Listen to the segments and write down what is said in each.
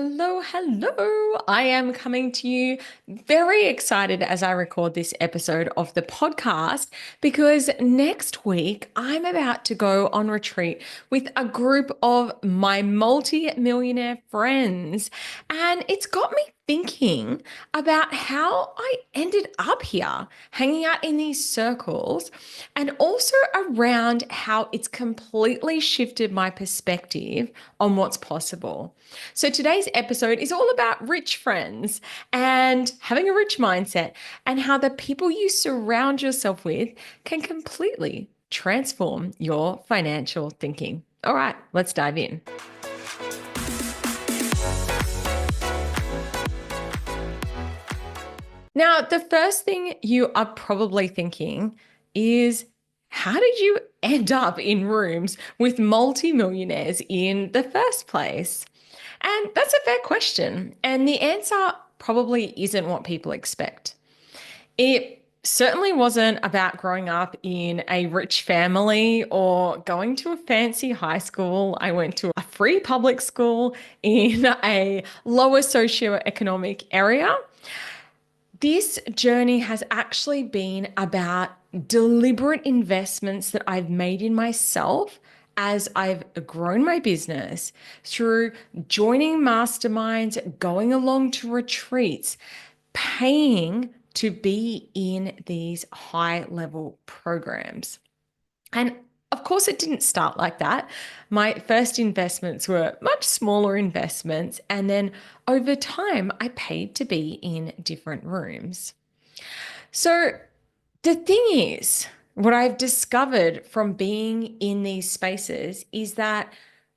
Hello, hello. I am coming to you very excited as I record this episode of the podcast because next week I'm about to go on retreat with a group of my multi-millionaire friends. And it's got me thinking about how I ended up here hanging out in these circles and also around how it's completely shifted my perspective on what's possible. So today's episode is all about rich friends and having a rich mindset and how the people you surround yourself with can completely transform your financial thinking. All right, let's dive in. Now, the first thing you are probably thinking is, how did you end up in rooms with multimillionaires in the first place? And that's a fair question. And the answer probably isn't what people expect. It certainly wasn't about growing up in a rich family or going to a fancy high school. I went to a free public school in a lower socioeconomic area. This journey has actually been about deliberate investments that I've made in myself as I've grown my business through joining masterminds, going along to retreats, paying to be in these high level programs. And of course, it didn't start like that. My first investments were much smaller investments. And then over time, I paid to be in different rooms. So the thing is, what I've discovered from being in these spaces is that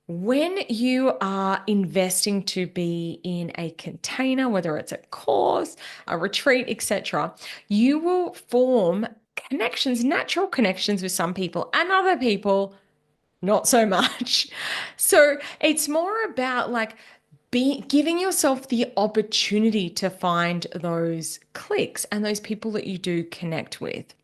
when you are investing to be in a container, whether it's a course, a retreat, etc., you will form connections, natural connections with some people and other people, not so much. So it's more about like giving yourself the opportunity to find those clicks and those people that you do connect with.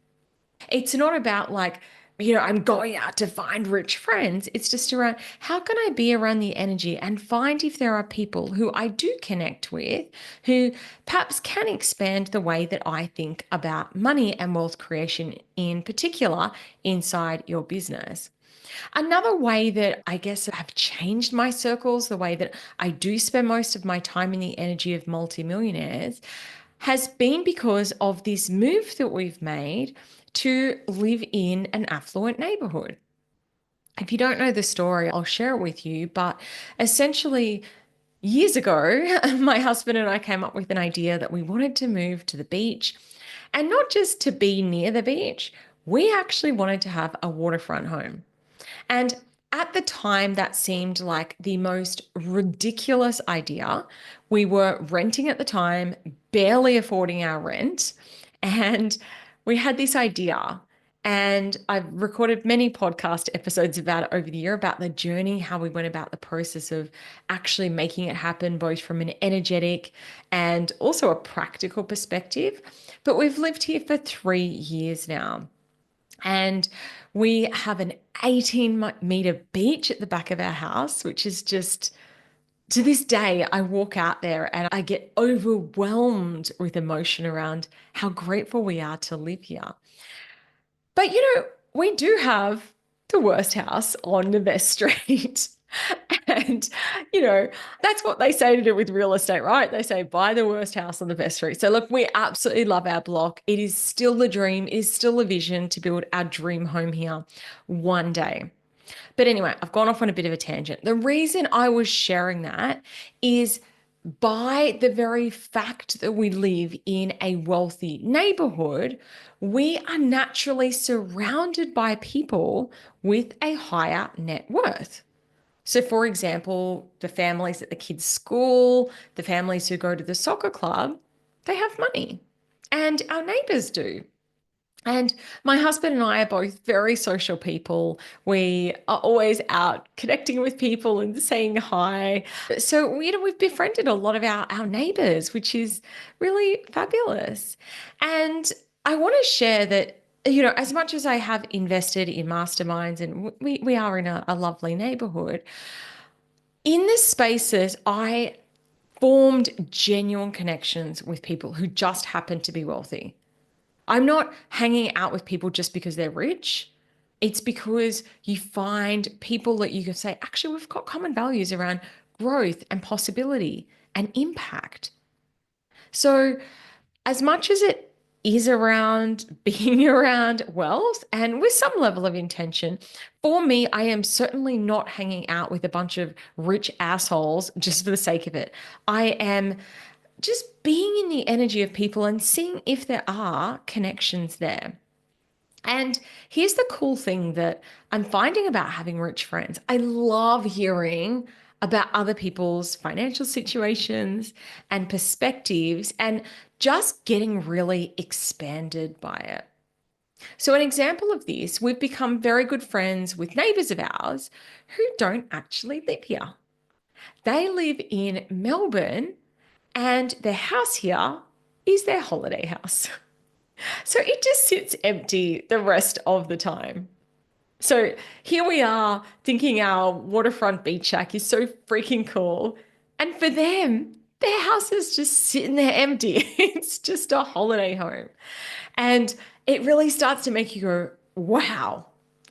It's not about like, I'm going out to find rich friends. It's just around how can I be around the energy and find if there are people who I do connect with who perhaps can expand the way that I think about money and wealth creation in particular inside your business. Another way that I guess I've changed my circles, the way that I do spend most of my time in the energy of multimillionaires, has been because of this move that we've made to live in an affluent neighborhood. If you don't know the story, I'll share it with you. But essentially, years ago, my husband and I came up with an idea that we wanted to move to the beach and not just to be near the beach, we actually wanted to have a waterfront home. And at the time, that seemed like the most ridiculous idea. We were renting at the time, barely affording our rent. And we had this idea. And I've recorded many podcast episodes about it over the year about the journey, how we went about the process of actually making it happen, both from an energetic and also a practical perspective. But we've lived here for 3 years now. And we have an 18-meter beach at the back of our house, which is just, to this day, I walk out there and I get overwhelmed with emotion around how grateful we are to live here. But, we do have the worst house on the best street. And, that's what they say to do with real estate, right? They say, buy the worst house on the best street. So, look, we absolutely love our block. It is still the dream, it is still a vision to build our dream home here one day. But anyway, I've gone off on a bit of a tangent. The reason I was sharing that is by the very fact that we live in a wealthy neighborhood, we are naturally surrounded by people with a higher net worth. So, for example, the families at the kids' school, the families who go to the soccer club, they have money. And our neighbors do. And my husband and I are both very social people. We are always out connecting with people and saying hi. So, we've befriended a lot of our neighbors, which is really fabulous. And I want to share that, as much as I have invested in masterminds and we are in a lovely neighborhood, in the spaces, I formed genuine connections with people who just happen to be wealthy. I'm not hanging out with people just because they're rich. It's because you find people that you can say, actually, we've got common values around growth and possibility and impact. So, as much as it is around being around wealth and with some level of intention, for me, I am certainly not hanging out with a bunch of rich assholes just for the sake of it. I am just being in the energy of people and seeing if there are connections there. And here's the cool thing that I'm finding about having rich friends. I love hearing about other people's financial situations and perspectives and just getting really expanded by it. So, an example of this, we've become very good friends with neighbors of ours who don't actually live here. They live in Melbourne and their house here is their holiday house. So it just sits empty the rest of the time. So here we are thinking our waterfront beach shack is so freaking cool. And for them, their house is just sitting there empty. It's just a holiday home. And it really starts to make you go, wow.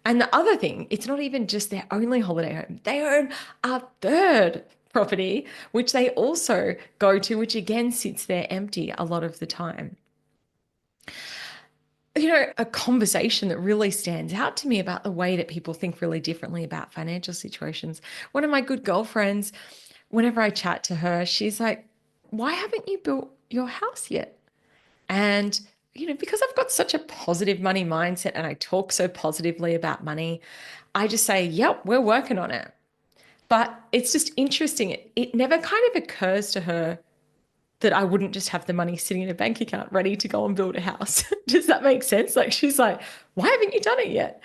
And the other thing, it's not even just their only holiday home. They own a third property, which they also go to, which again sits there empty a lot of the time. A conversation that really stands out to me about the way that people think really differently about financial situations. One of my good girlfriends, whenever I chat to her, she's like, why haven't you built your house yet? And, because I've got such a positive money mindset and I talk so positively about money, I just say, yep, we're working on it. But it's just interesting. It never kind of occurs to her that I wouldn't just have the money sitting in a bank account ready to go and build a house. Does that make sense? Like she's like, why haven't you done it yet?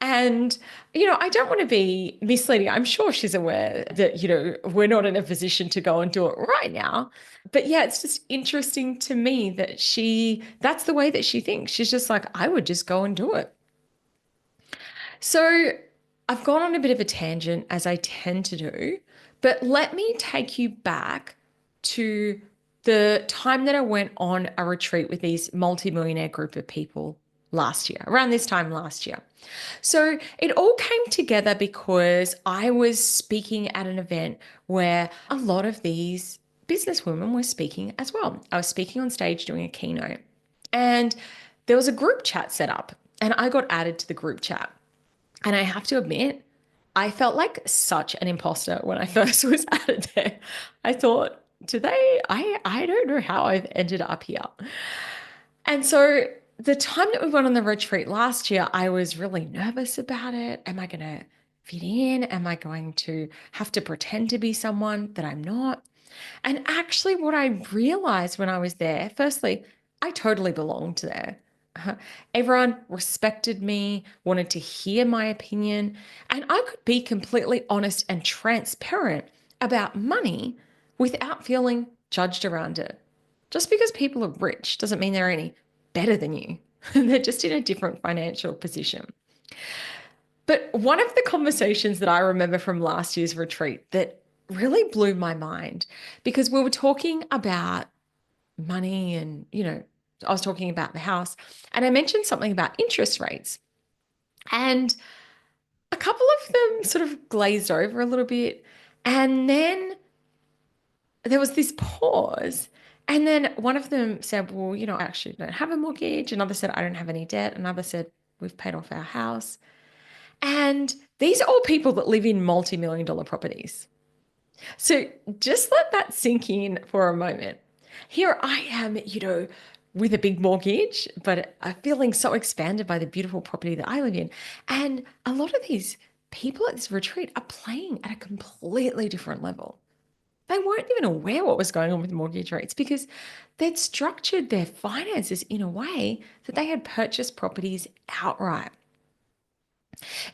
And, I don't want to be misleading. I'm sure she's aware that, we're not in a position to go and do it right now. But yeah, it's just interesting to me that that's the way that she thinks. She's just like, I would just go and do it. So I've gone on a bit of a tangent as I tend to do, but let me take you back to the time that I went on a retreat with these multimillionaire group of people last year, around this time last year. So it all came together because I was speaking at an event where a lot of these businesswomen were speaking as well. I was speaking on stage doing a keynote, and there was a group chat set up, and I got added to the group chat. And I have to admit, I felt like such an imposter when I first was added there. I thought, I don't know how I've ended up here. And so the time that we went on the retreat last year, I was really nervous about it. Am I going to fit in? Am I going to have to pretend to be someone that I'm not? And actually, what I realized when I was there, firstly, I totally belonged there. Everyone respected me, wanted to hear my opinion, and I could be completely honest and transparent about money without feeling judged around it. Just because people are rich doesn't mean they're any better than you. They're just in a different financial position. But one of the conversations that I remember from last year's retreat that really blew my mind because we were talking about money and, I was talking about the house and I mentioned something about interest rates. And a couple of them sort of glazed over a little bit. And then there was this pause. And then one of them said, well, I actually don't have a mortgage. Another said, I don't have any debt. Another said, we've paid off our house. And these are all people that live in multi-million dollar properties. So just let that sink in for a moment. Here I am, with a big mortgage, but I'm feeling so expanded by the beautiful property that I live in. And a lot of these people at this retreat are playing at a completely different level. They weren't even aware what was going on with mortgage rates because they'd structured their finances in a way that they had purchased properties outright.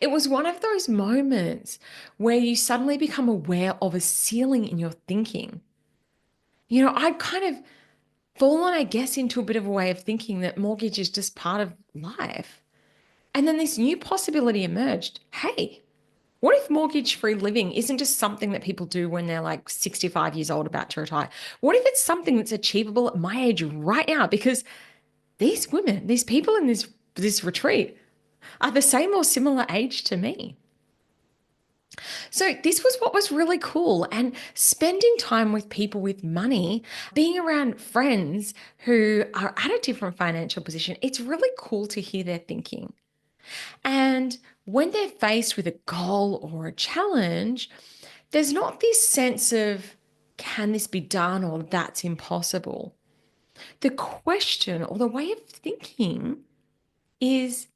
It was one of those moments where you suddenly become aware of a ceiling in your thinking. I'd kind of fallen, I guess, into a bit of a way of thinking that mortgage is just part of life. And then this new possibility emerged. Hey, What if mortgage-free living isn't just something that people do when they're like 65 years old about to retire? What if it's something that's achievable at my age right now? Because these women, these people in this retreat are the same or similar age to me. So this was what was really cool. And spending time with people with money, being around friends who are at a different financial position, it's really cool to hear their thinking. And when they're faced with a goal or a challenge, there's not this sense of, can this be done or that's impossible? The question or the way of thinking is,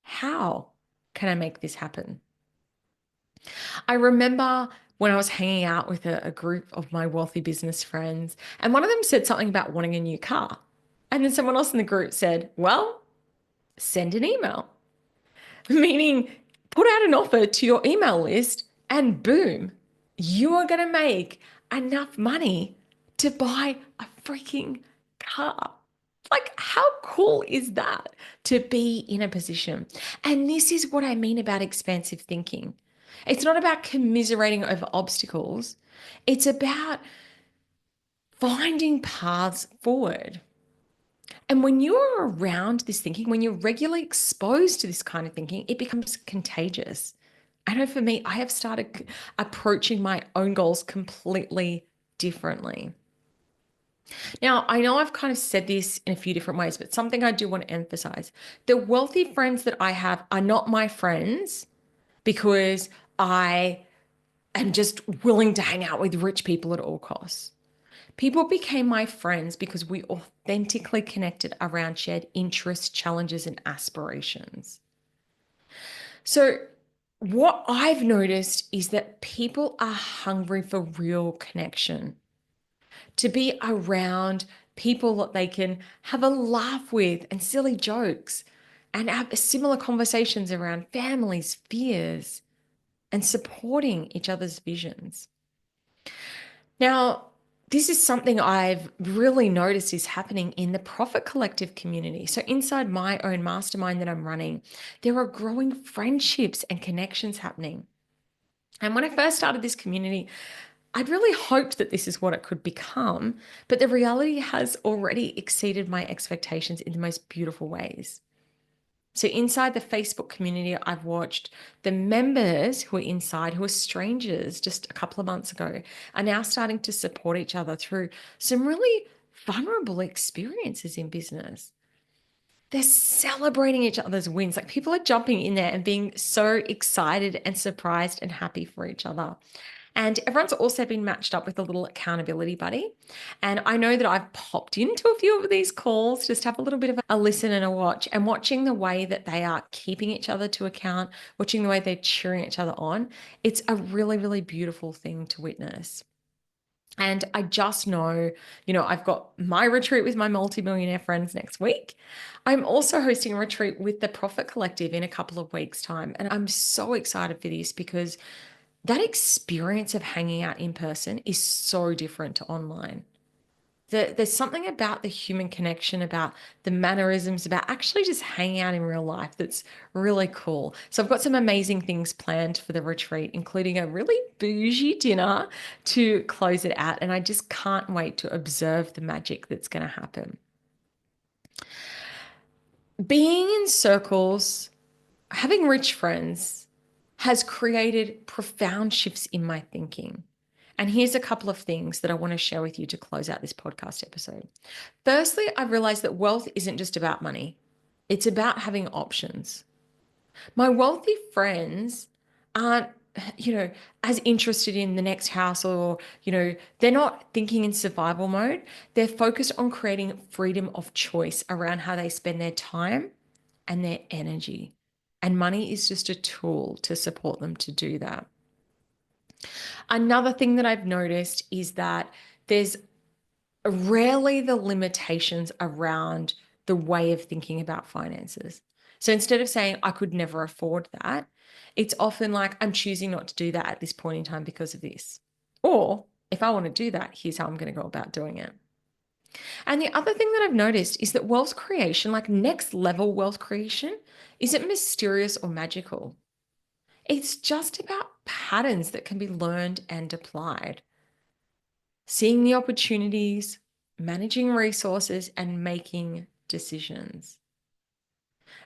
how can I make this happen? I remember when I was hanging out with a group of my wealthy business friends, and one of them said something about wanting a new car. And then someone else in the group said, well, send an email, meaning put out an offer to your email list, and boom, you are going to make enough money to buy a freaking car. Like, how cool is that to be in a position? And this is what I mean about expansive thinking. It's not about commiserating over obstacles, it's about finding paths forward. And when you're around this thinking, when you're regularly exposed to this kind of thinking, it becomes contagious. I know for me, I have started approaching my own goals completely differently. Now, I know I've kind of said this in a few different ways, but something I do want to emphasize, the wealthy friends that I have are not my friends because I am just willing to hang out with rich people at all costs. People became my friends because we authentically connected around shared interests, challenges, and aspirations. So, what I've noticed is that people are hungry for real connection, to be around people that they can have a laugh with and silly jokes and have similar conversations around families, fears, and supporting each other's visions. Now, this is something I've really noticed is happening in the Profit Collective community. So, inside my own mastermind that I'm running, there are growing friendships and connections happening. And when I first started this community, I'd really hoped that this is what it could become, but the reality has already exceeded my expectations in the most beautiful ways. So, inside the Facebook community, I've watched the members who are inside, who are strangers just a couple of months ago, are now starting to support each other through some really vulnerable experiences in business. They're celebrating each other's wins. Like, people are jumping in there and being so excited and surprised and happy for each other. And everyone's also been matched up with a little accountability buddy. And I know that I've popped into a few of these calls, just have a little bit of a listen and a watch, and watching the way that they are keeping each other to account, watching the way they're cheering each other on. It's a really, really beautiful thing to witness. And I just know, I've got my retreat with my multimillionaire friends next week. I'm also hosting a retreat with the Profit Collective in a couple of weeks' time. And I'm so excited for this because that experience of hanging out in person is so different to online. There's something about the human connection, about the mannerisms, about actually just hanging out in real life that's really cool. So I've got some amazing things planned for the retreat, including a really bougie dinner to close it out. And I just can't wait to observe the magic that's going to happen. Being in circles, having rich friends has created profound shifts in my thinking. And here's a couple of things that I want to share with you to close out this podcast episode. Firstly, I realized that wealth isn't just about money, it's about having options. My wealthy friends aren't, as interested in the next house or, they're not thinking in survival mode. They're focused on creating freedom of choice around how they spend their time and their energy. And money is just a tool to support them to do that. Another thing that I've noticed is that there's rarely the limitations around the way of thinking about finances. So instead of saying, I could never afford that, it's often like, I'm choosing not to do that at this point in time because of this. Or if I want to do that, here's how I'm going to go about doing it. And the other thing that I've noticed is that wealth creation, like next level wealth creation, isn't mysterious or magical. It's just about patterns that can be learned and applied. Seeing the opportunities, managing resources, and making decisions.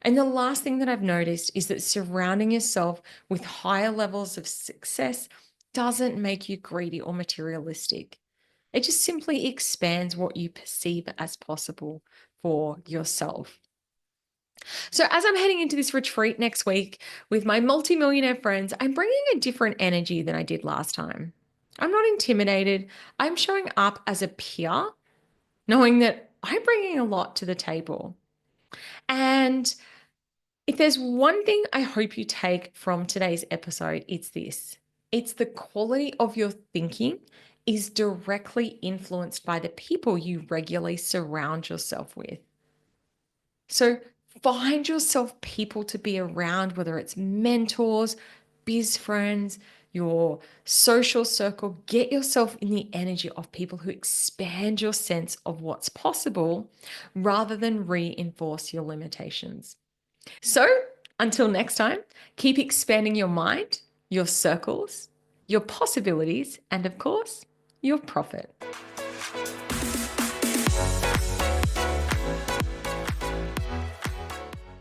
And the last thing that I've noticed is that surrounding yourself with higher levels of success doesn't make you greedy or materialistic. It just simply expands what you perceive as possible for yourself. So, as I'm heading into this retreat next week with my multimillionaire friends, I'm bringing a different energy than I did last time. I'm not intimidated. I'm showing up as a peer, knowing that I'm bringing a lot to the table. And if there's one thing I hope you take from today's episode, it's this: it's the quality of your thinking is directly influenced by the people you regularly surround yourself with. So find yourself people to be around, whether it's mentors, biz friends, your social circle. Get yourself in the energy of people who expand your sense of what's possible rather than reinforce your limitations. So until next time, keep expanding your mind, your circles, your possibilities, and of course, your profit.